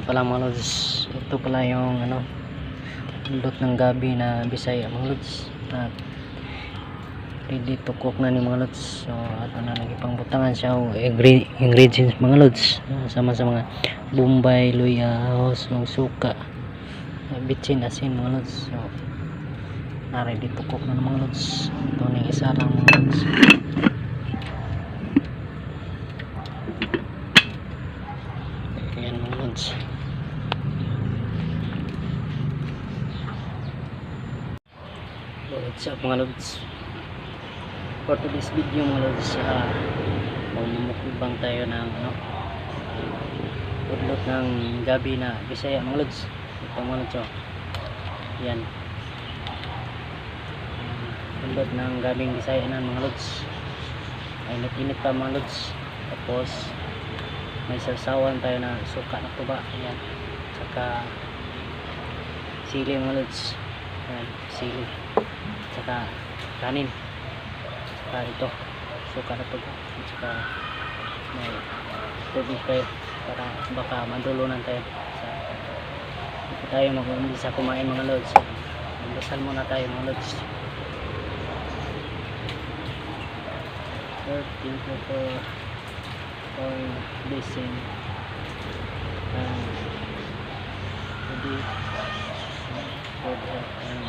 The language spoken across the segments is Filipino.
pala mga lods, ito pala yung pindot ng gabi na Bisaya mga lods, at ready to cook na ni mga lods. So ato na nagipang butangan siya o ingredients mga lods, sama sa mga bombay, luya, ahos, suka, bitsin, asin mga lods. So na ready to cook na mga lods. Ito na yung isa lang mga lods. Ayan mga lods. What's up mga lods, for today's video mga lods, mamumukbang tayo ng udlot ng gabi na Bisaya mga lods. Ito mga lods, yan, udlot ng gabing Bisaya na mga lods. Init-init pa mga lods. Tapos may sarsawan tayo na suka na tuba, yan, saka sili mga lods, yan, sili, saka kanin, saka ito suka na tuba, saka may tubig tayo para baka madulunan tayo. Ito tayo mag-umpisa kumain mga lods. Magdasal muna tayo mga lods. Thank you for blessing and good health and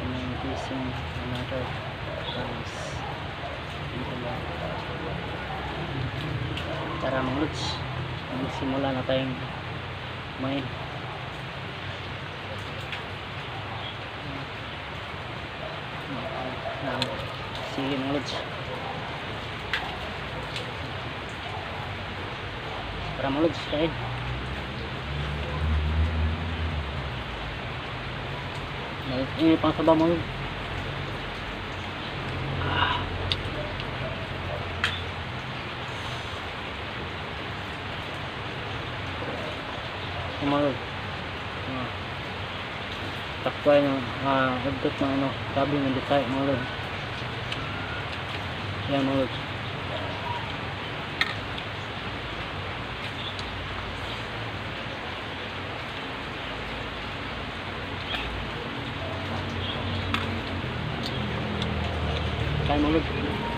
increasing another times. Tara mga lods, magsimula na tayong kumain. Sige mga lods, tara mga lods, kain. Ini pang sabaw mga lods. Mga lods, takway ng udot ng gabi ng Bisaya mga lods. Yan mga lods. Kain mga lods.